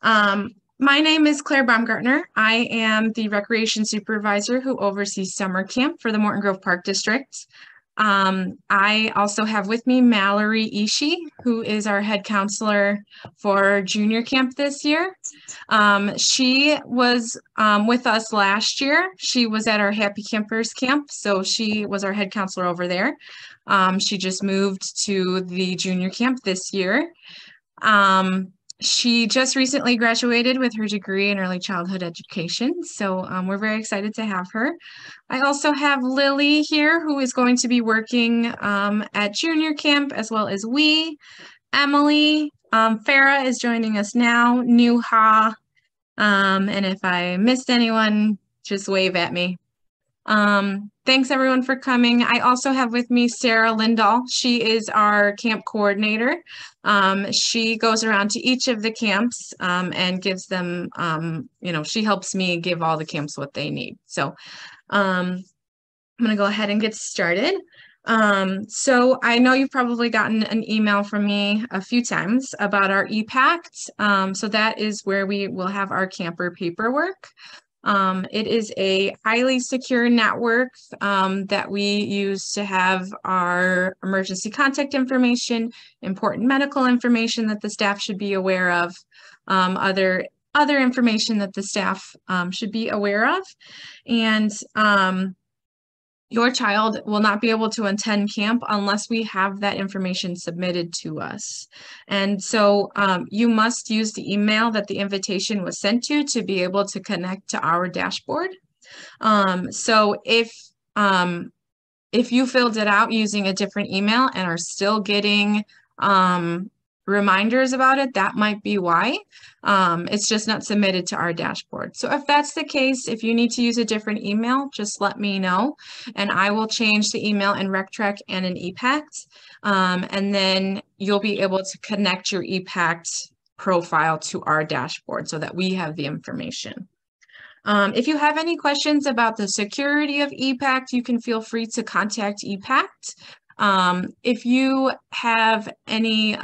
My name is Claire Baumgartner. I am the recreation supervisor who oversees summer camp for the Morton Grove Park District. I also have with me Mallory Ishii, who is our head counselor for junior camp this year. She was with us last year. She was at our Happy Campers camp, so she was our head counselor over there. She just moved to the junior camp this year. She just recently graduated with her degree in early childhood education, so we're very excited to have her. I also have Lily here, who is going to be working at junior camp, as well as Emily. Farah is joining us now, Nuha, and if I missed anyone, just wave at me. Thanks everyone for coming. I also have with me Sarah Lindahl. She is our camp coordinator. She goes around to each of the camps and gives them, she helps me give all the camps what they need. So I'm gonna go ahead and get started. So I know you've probably gotten an email from me a few times about our ePact. So that is where we will have our camper paperwork. It is a highly secure network that we use to have our emergency contact information, important medical information that the staff should be aware of, other information that the staff should be aware of. And your child will not be able to attend camp unless we have that information submitted to us. And so you must use the email that the invitation was sent to be able to connect to our dashboard. So if you filled it out using a different email and are still getting reminders about it, that might be why. It's just not submitted to our dashboard. So if that's the case, if you need to use a different email, just let me know and I will change the email in RecTrack and in ePact. And then you'll be able to connect your ePact profile to our dashboard so that we have the information. If you have any questions about the security of ePact, you can feel free to contact ePact. If you have any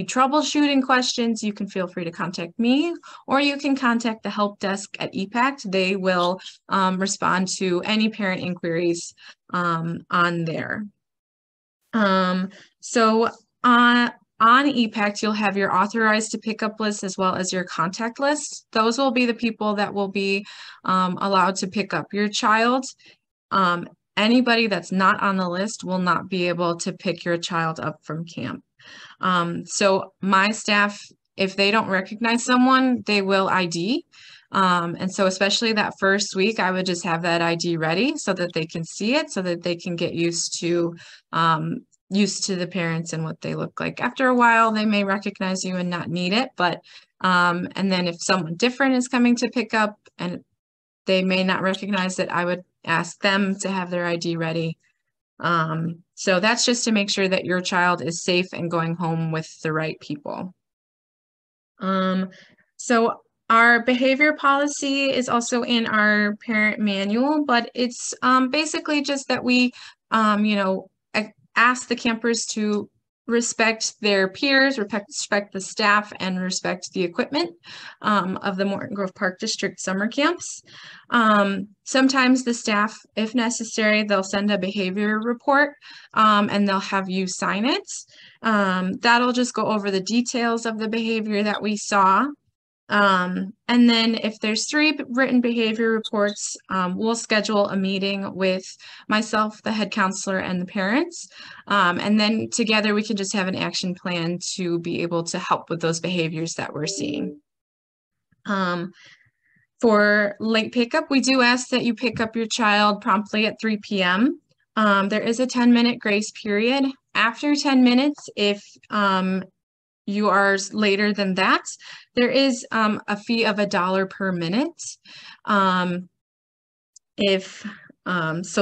troubleshooting questions, you can feel free to contact me, or you can contact the help desk at ePact. They will respond to any parent inquiries on there. So on ePact, you'll have your authorized to pick up list as well as your contact list. Those will be the people that will be allowed to pick up your child. Anybody that's not on the list will not be able to pick your child up from camp. So my staff, if they don't recognize someone, they will ID. And so especially that first week, I would just have that ID ready so that they can see it, so that they can get used to the parents and what they look like. After a while, they may recognize you and not need it, but and then if someone different is coming to pick up and they may not recognize it, I would ask them to have their ID ready. So that's just to make sure that your child is safe and going home with the right people. So our behavior policy is also in our parent manual, but it's basically just that we, ask the campers to respect their peers, respect the staff, and respect the equipment of the Morton Grove Park District summer camps. Sometimes the staff, if necessary, they'll send a behavior report and they'll have you sign it. That'll just go over the details of the behavior that we saw. And then if there's 3 written behavior reports, we'll schedule a meeting with myself, the head counselor, and the parents. And then together we can just have an action plan to be able to help with those behaviors that we're seeing. For late pickup, we do ask that you pick up your child promptly at 3 p.m. There is a 10-minute grace period. After 10 minutes, if you are later than that, there is a fee of $1 per minute. So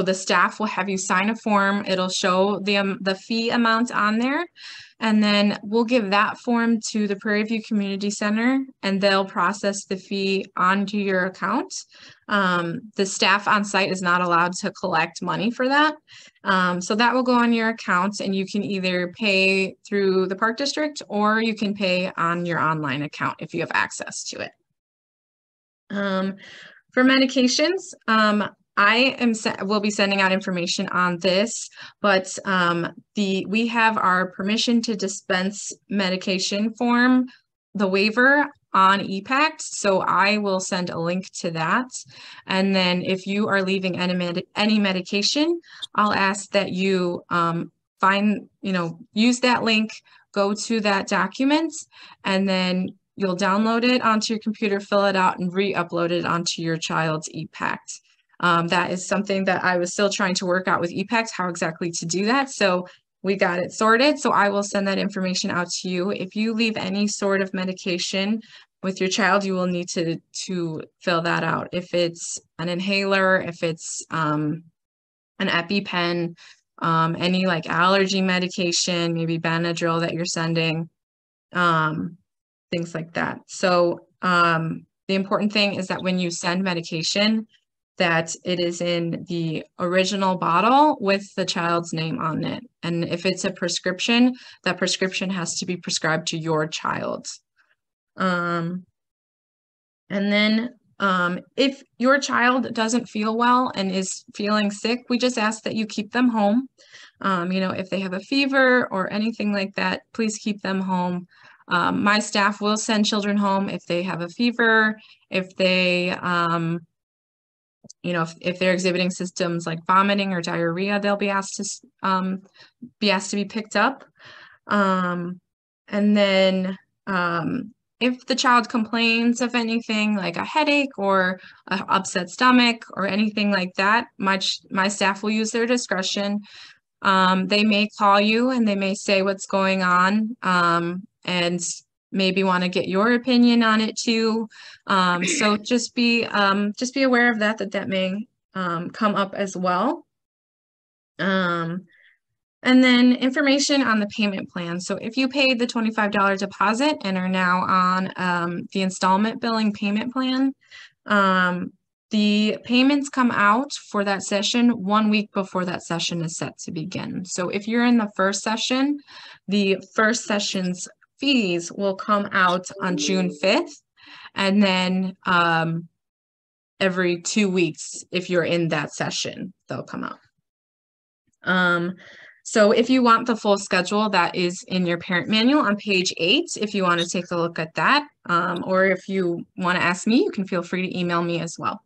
the staff will have you sign a form. It'll show the fee amount on there. And then we'll give that form to the Prairie View Community Center, and they'll process the fee onto your account. The staff on site is not allowed to collect money for that. So that will go on your account, and you can either pay through the park district or you can pay on your online account if you have access to it. For medications, will be sending out information on this, but we have our permission to dispense medication form, the waiver on ePact. So I will send a link to that. And then if you are leaving any medication, I'll ask that you use that link, go to that document, and then you'll download it onto your computer, fill it out, and re-upload it onto your child's ePact. That is something that I was still trying to work out with ePact, how exactly to do that. So we got it sorted. So I will send that information out to you. If you leave any sort of medication with your child, you will need to fill that out. If it's an inhaler, if it's an EpiPen, any like allergy medication, maybe Benadryl that you're sending, things like that. So the important thing is that when you send medication, that it is in the original bottle with the child's name on it. And if it's a prescription, that prescription has to be prescribed to your child. And then if your child doesn't feel well and is feeling sick, we just ask that you keep them home. If they have a fever or anything like that, please keep them home. My staff will send children home if they have a fever, if they if they're exhibiting symptoms like vomiting or diarrhea, they'll be asked to be picked up. And then if the child complains of anything like a headache or an upset stomach or anything like that, my staff will use their discretion. They may call you and they may say what's going on, and maybe want to get your opinion on it too. So just be aware of that may come up as well. And then information on the payment plan. So if you paid the $25 deposit and are now on the installment billing payment plan, the payments come out for that session 1 week before that session is set to begin. So if you're in the first session, the first session's fees will come out on June 5th. And then every 2 weeks, if you're in that session, they'll come out. So if you want the full schedule, that is in your parent manual on page 8, if you want to take a look at that. Or if you want to ask me, you can feel free to email me as well.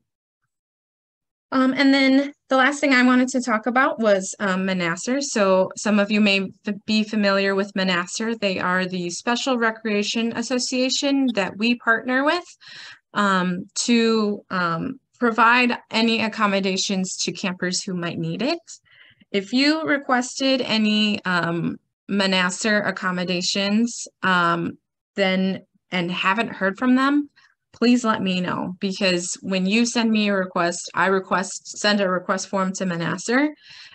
And then the last thing I wanted to talk about was Manassar. So some of you may be familiar with Manassar. They are the Special Recreation Association that we partner with to provide any accommodations to campers who might need it. If you requested any Manassar accommodations and haven't heard from them, please let me know, because when you send me a request, I send a request form to Manassar,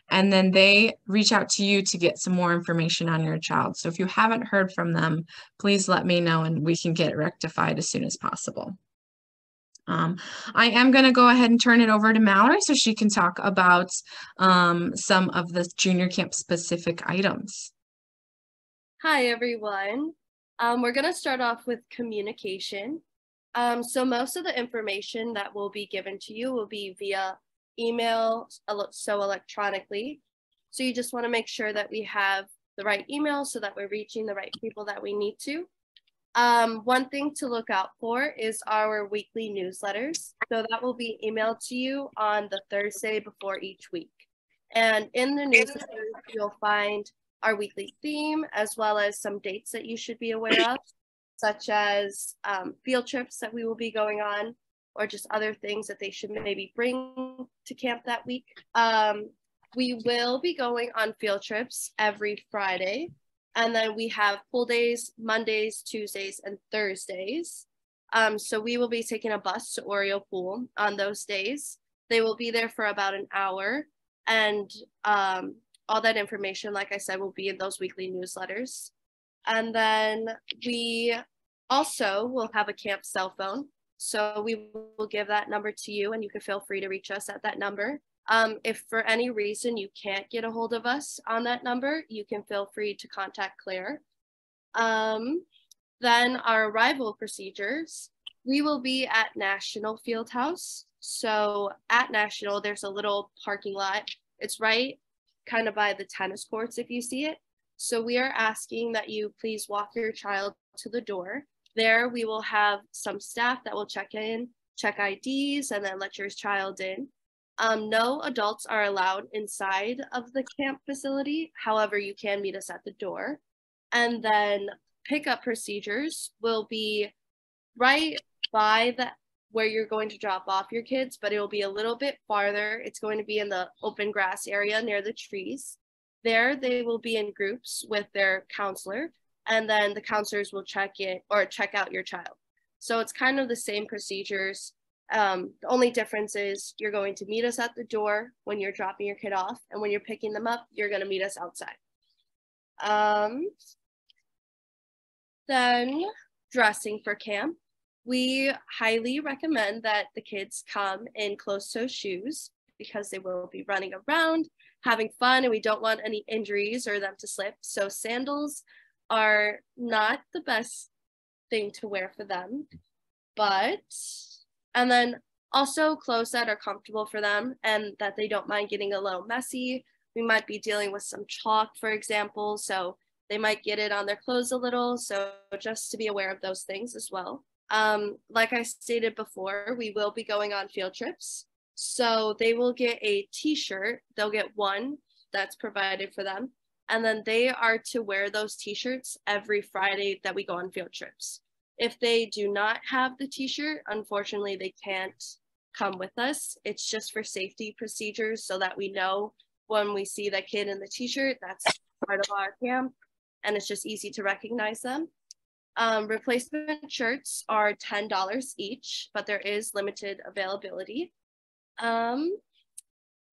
and then they reach out to you to get some more information on your child. So if you haven't heard from them, please let me know and we can get it rectified as soon as possible. I am going to go ahead and turn it over to Mallory so she can talk about some of the junior camp specific items. Hi, everyone. We're going to start off with communication. So most of the information that will be given to you will be via email, so electronically. So you just want to make sure that we have the right email so that we're reaching the right people that we need to. One thing to look out for is our weekly newsletters. So that will be emailed to you on the Thursday before each week. And in the newsletters, you'll find our weekly theme, as well as some dates that you should be aware of, such as field trips that we will be going on, or just other things that they should maybe bring to camp that week. We will be going on field trips every Friday, and then we have pool days Mondays, Tuesdays, and Thursdays. So we will be taking a bus to Oriole Pool on those days. They will be there for about an hour, and all that information, like I said, will be in those weekly newsletters. And then we also will have a camp cell phone. So we will give that number to you and you can feel free to reach us at that number. If for any reason you can't get a hold of us on that number, you can feel free to contact Claire. Then our arrival procedures, we will be at National Fieldhouse. So at National, there's a little parking lot. It's right kind of by the tennis courts if you see it. So we are asking that you please walk your child to the door. There we will have some staff that will check in, check IDs, and then let your child in. No adults are allowed inside of the camp facility. However, you can meet us at the door. And then pickup procedures will be right by where you're going to drop off your kids, but it will be a little bit farther. It's going to be in the open grass area near the trees. There, they will be in groups with their counselor, and then the counselors will check out your child. So it's kind of the same procedures. The only difference is you're going to meet us at the door when you're dropping your kid off, and when you're picking them up, you're going to meet us outside. Then dressing for camp. We highly recommend that the kids come in closed-toe shoes because they will be running around, having fun, and we don't want any injuries or them to slip. So sandals are not the best thing to wear for them, and then also clothes that are comfortable for them and that they don't mind getting a little messy. We might be dealing with some chalk, for example, so they might get it on their clothes a little. So just to be aware of those things as well. Like I stated before, we will be going on field trips. So they will get a t-shirt. They'll get one that's provided for them. And then they are to wear those t-shirts every Friday that we go on field trips. If they do not have the t-shirt, unfortunately, they can't come with us. It's just for safety procedures so that we know when we see that kid in the t-shirt, that's part of our camp, and it's just easy to recognize them. Replacement shirts are $10 each, but there is limited availability. And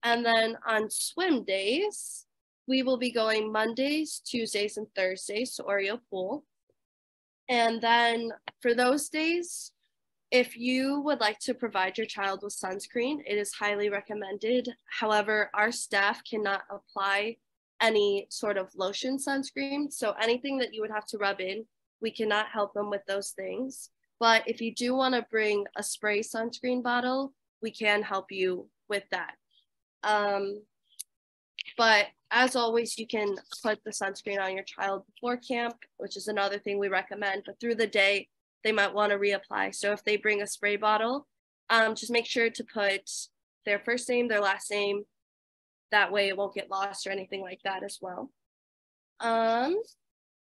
then on swim days, we will be going Mondays, Tuesdays, and Thursdays to Oriole Pool. And then for those days, if you would like to provide your child with sunscreen, it is highly recommended. However, our staff cannot apply any sort of lotion sunscreen. So anything that you would have to rub in, we cannot help them with those things. But if you do want to bring a spray sunscreen bottle, we can help you with that. But as always, you can put the sunscreen on your child before camp, which is another thing we recommend. But through the day, they might want to reapply. So if they bring a spray bottle, just make sure to put their first name, their last name. That way it won't get lost or anything like that as well. And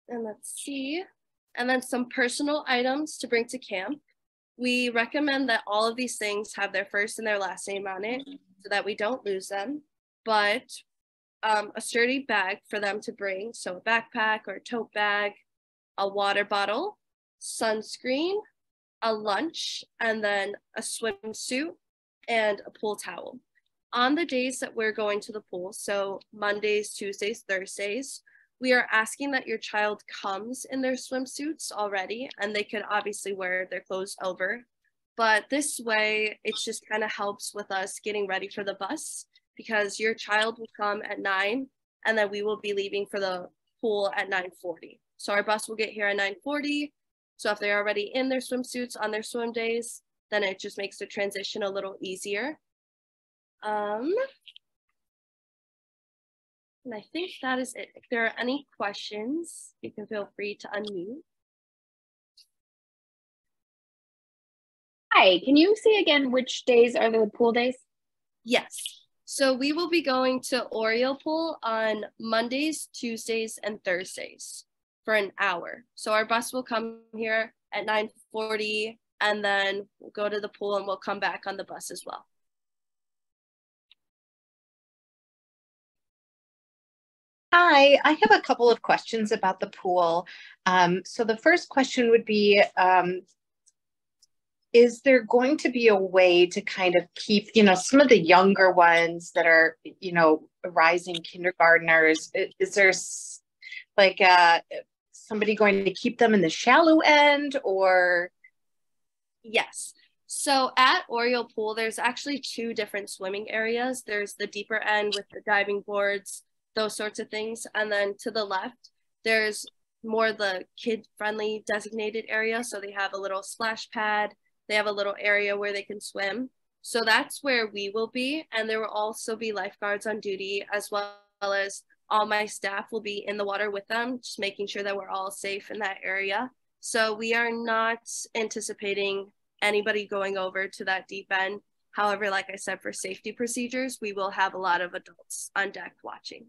let's see. And then some personal items to bring to camp. We recommend that all of these things have their first and their last name on it so that we don't lose them. But a sturdy bag for them to bring. So a backpack or a tote bag, a water bottle, sunscreen, a lunch, and then a swimsuit and a pool towel. On the days that we're going to the pool, so Mondays, Tuesdays, Thursdays, we are asking that your child comes in their swimsuits already, and they could obviously wear their clothes over. But this way, it just kind of helps with us getting ready for the bus, because your child will come at 9, and then we will be leaving for the pool at 9:40. So our bus will get here at 9:40. So if they're already in their swimsuits on their swim days, then it just makes the transition a little easier. And I think that is it. If there are any questions, you can feel free to unmute. Hi, can you say again which days are the pool days? Yes. So we will be going to Oriole Pool on Mondays, Tuesdays, and Thursdays for an hour. So our bus will come here at 9:40, and then we'll go to the pool and we'll come back on the bus as well. Hi, I have a couple of questions about the pool. So the first question would be, is there going to be a way to kind of keep, some of the younger ones that are, rising kindergartners, is there like somebody going to keep them in the shallow end or? Yes. So at Oriole Pool, there's actually two different swimming areas. There's the deeper end with the diving boards, those sorts of things. And then to the left, there's more the kid-friendly designated area. So they have a little splash pad. They have a little area where they can swim. So that's where we will be. And there will also be lifeguards on duty, as well as all my staff will be in the water with them, just making sure that we're all safe in that area. So we are not anticipating anybody going over to that deep end. However, like I said, for safety procedures, we will have a lot of adults on deck watching.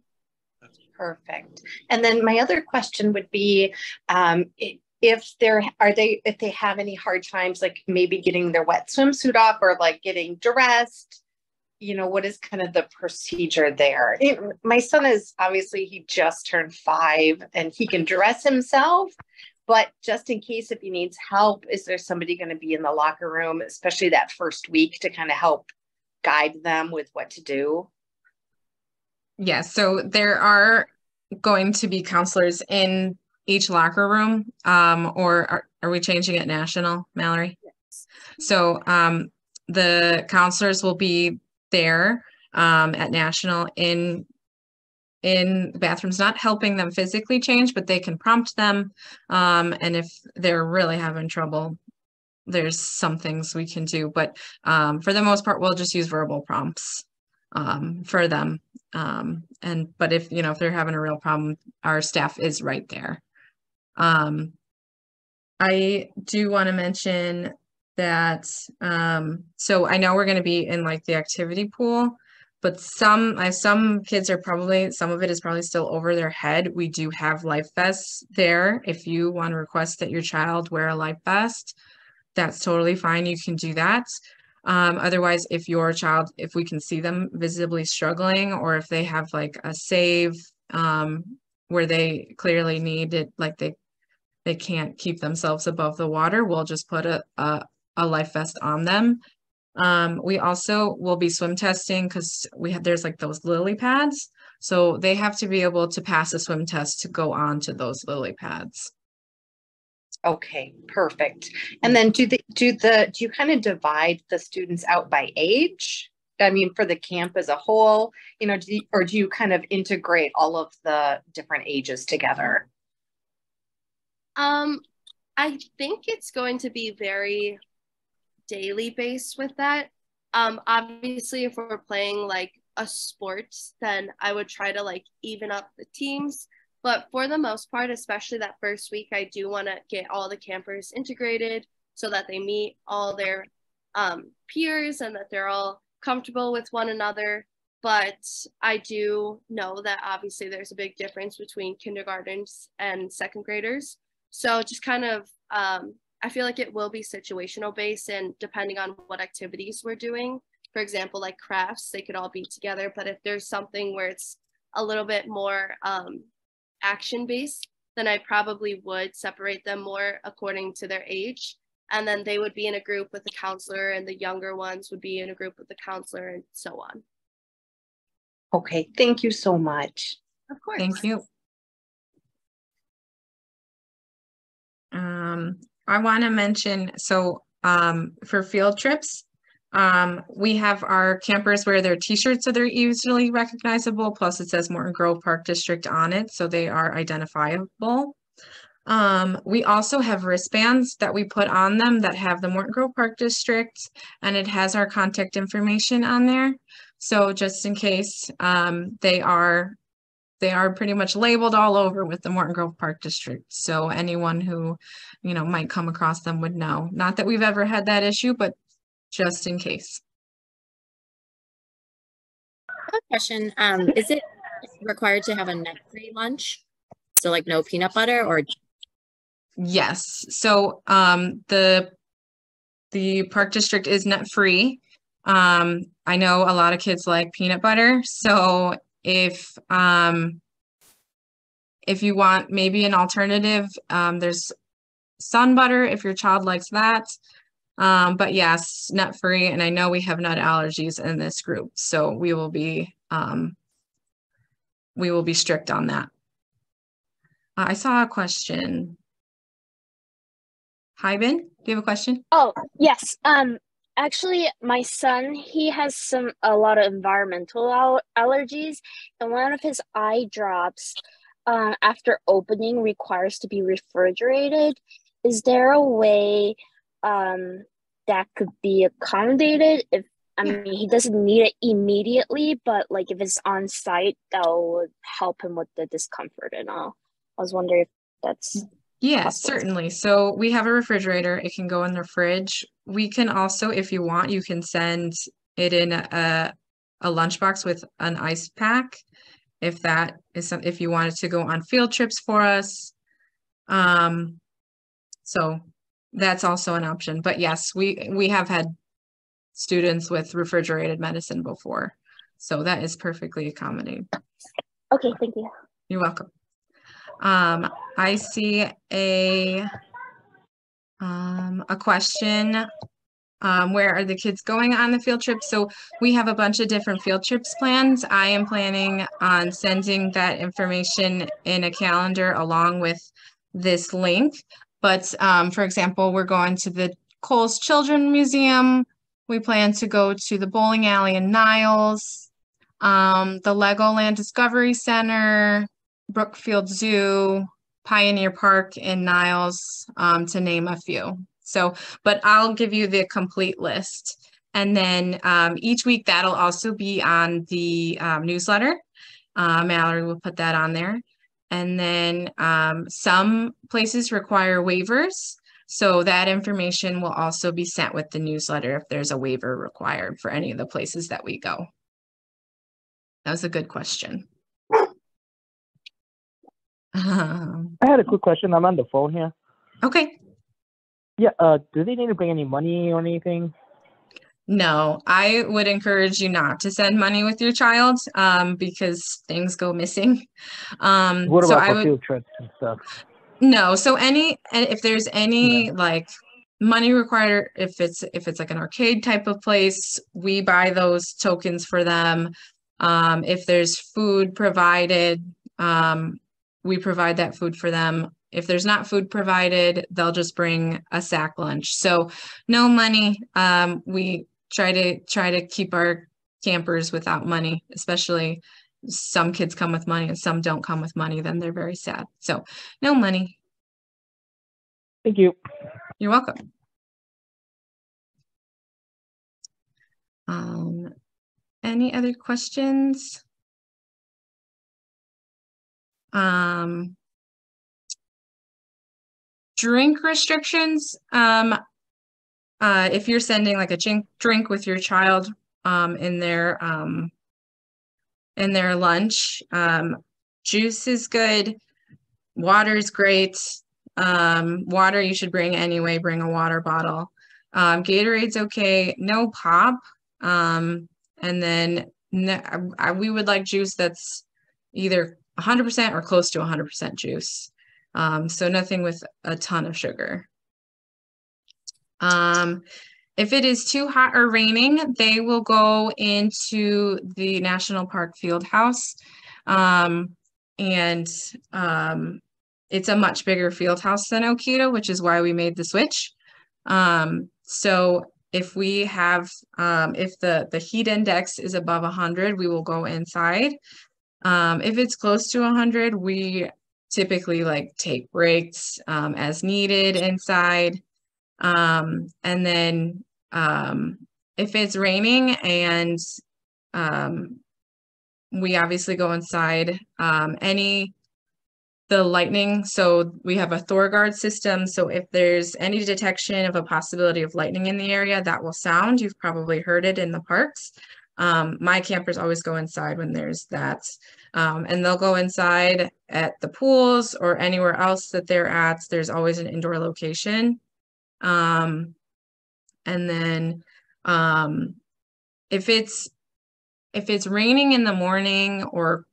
Perfect. And then my other question would be, if they have any hard times, like maybe getting their wet swimsuit off or like getting dressed, what is kind of the procedure there? My son is obviously, he just turned 5 and he can dress himself, but just in case if he needs help, is there somebody going to be in the locker room, especially that first week, to kind of help guide them with what to do? Yes, so there are going to be counselors in each locker room, or are we changing it national, Mallory? Yes. So the counselors will be there at national in bathrooms, not helping them physically change, but they can prompt them. And if they're really having trouble, there's some things we can do. But for the most part, we'll just use verbal prompts for them. But if they're having a real problem, our staff is right there. I do want to mention that, so I know we're going to be in like the activity pool, but some kids are probably, some of it is probably still over their head. We do have life vests there. If you want to request that your child wear a life vest, that's totally fine. You can do that. Otherwise, if we can see them visibly struggling, or if they have like a save where they clearly need it, like they can't keep themselves above the water, we'll just put a life vest on them. We also will be swim testing because there's like those lily pads. So they have to be able to pass a swim test to go on to those lily pads. Okay, perfect. And then do you kind of divide the students out by age? I mean, for the camp as a whole, or do you kind of integrate all of the different ages together? I think it's going to be very daily based with that. Obviously, if we're playing like a sport, then I would try to like even up the teams. But for the most part, especially that first week, I do want to get all the campers integrated so that they meet all their peers and that they're all comfortable with one another. But I do know that obviously there's a big difference between kindergartens and second graders. So just kind of, I feel like it will be situational based, and depending on what activities we're doing, for example, like crafts, they could all be together. But if there's something where it's a little bit more action based, then I probably would separate them more according to their age. And then they would be in a group with the counselor, and the younger ones would be in a group with the counselor, and so on. Okay, thank you so much. Of course. Thank you. I want to mention, so for field trips, we have our campers wear their t-shirts so they're easily recognizable, plus it says Morton Grove Park District on it, so they are identifiable. We also have wristbands that we put on them that have the Morton Grove Park District, and it has our contact information on there. So just in case, they are pretty much labeled all over with the Morton Grove Park District. So anyone who, might come across them would know. Not that we've ever had that issue, but just in case. Question. Is it required to have a nut-free lunch? So like no peanut butter or? Yes. So the park district is nut-free. I know a lot of kids like peanut butter. So if you want maybe an alternative, there's sun butter if your child likes that. But yes, nut-free, and I know we have nut allergies in this group, so we will be strict on that. I saw a question. Hi, Ben, do you have a question? Oh, yes. Actually, my son, he has a lot of environmental allergies, and one of his eye drops, after opening requires to be refrigerated. Is there a way, that could be accommodated if, I mean, he doesn't need it immediately, but like if it's on site, that would help him with the discomfort and all. I was wondering if that's Yeah, possible. certainly. So we have a refrigerator. It can go in the fridge. We can also, if you want, you can send it in a lunchbox with an ice pack. If that is some, if you wanted to go on field trips for us. So that's also an option. But yes, we have had students with refrigerated medicine before. So that is perfectly accommodating. Okay, thank you. You're welcome. I see a question. Where are the kids going on the field trip? So we have a bunch of different field trips planned. I am planning on sending that information in a calendar along with this link. But for example, we're going to the Coles Children Museum. We plan to go to the bowling alley in Niles, the Legoland Discovery Center, Brookfield Zoo, Pioneer Park in Niles, to name a few. So, but I'll give you the complete list. And then each week that'll also be on the newsletter. Mallory will put that on there. And then some places require waivers. So that information will also be sent with the newsletter if there's a waiver required for any of the places that we go. That was a good question. I had a quick question. I'm on the phone here. Okay. Yeah, do they need to bring any money or anything? No, I would encourage you not to send money with your child because things go missing. What So about I for would field trips and stuff? no. So if there's any like money required, if it's like an arcade type of place, we buy those tokens for them. If there's food provided, we provide that food for them. If there's not food provided, they'll just bring a sack lunch. So no money. We try to keep our campers without money, especially some kids come with money and some don't come with money, then they're very sad. So no money. Thank you. You're welcome. Any other questions? Drink restrictions. If you're sending like a drink with your child in their lunch, juice is good, water is great. Water you should bring anyway, bring a water bottle. Gatorade's okay, no pop. And then we would like juice that's either 100% or close to 100% juice. So nothing with a ton of sugar. If it is too hot or raining, they will go into the National Park Field House. It's a much bigger field house than Okita, which is why we made the switch. So if we have, if the heat index is above 100, we will go inside. If it's close to 100, we typically like take breaks as needed inside. And then if it's raining and we obviously go inside, the lightning, so we have a ThorGuard system, so if there's any detection of a possibility of lightning in the area, that will sound. You've probably heard it in the parks. My campers always go inside when there's that. And they'll go inside at the pools or anywhere else that they're at. There's always an indoor location. And then if it's raining in the morning or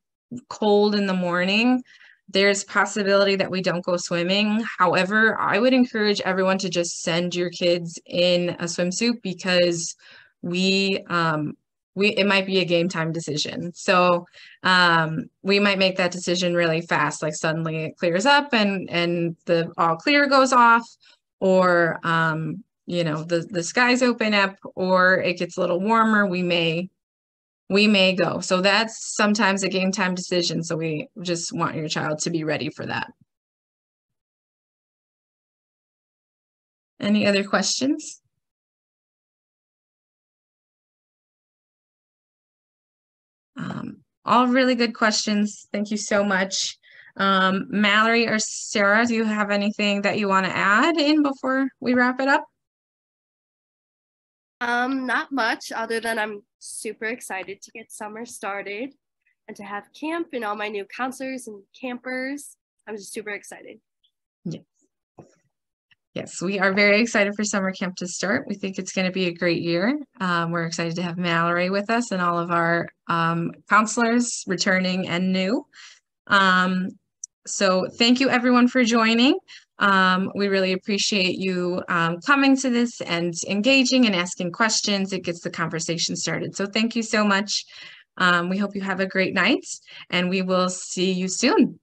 cold in the morning, there's possibility that we don't go swimming. However, I would encourage everyone to just send your kids in a swimsuit because we it might be a game time decision. So we might make that decision really fast, like suddenly it clears up and the all clear goes off, or you know, the skies open up, or it gets a little warmer, we may go. So that's sometimes a game time decision. So we just want your child to be ready for that. Any other questions? All really good questions. Thank you so much. Mallory or Sarah, do you have anything that you want to add in before we wrap it up? Not much, other than I'm super excited to get summer started and to have camp and all my new counselors and campers. I'm just super excited. Yes. Yes, we are very excited for summer camp to start. We think it's going to be a great year. We're excited to have Mallory with us and all of our counselors returning and new. So thank you everyone for joining. We really appreciate you coming to this and engaging and asking questions. It gets the conversation started. So thank you so much. We hope you have a great night, and we will see you soon.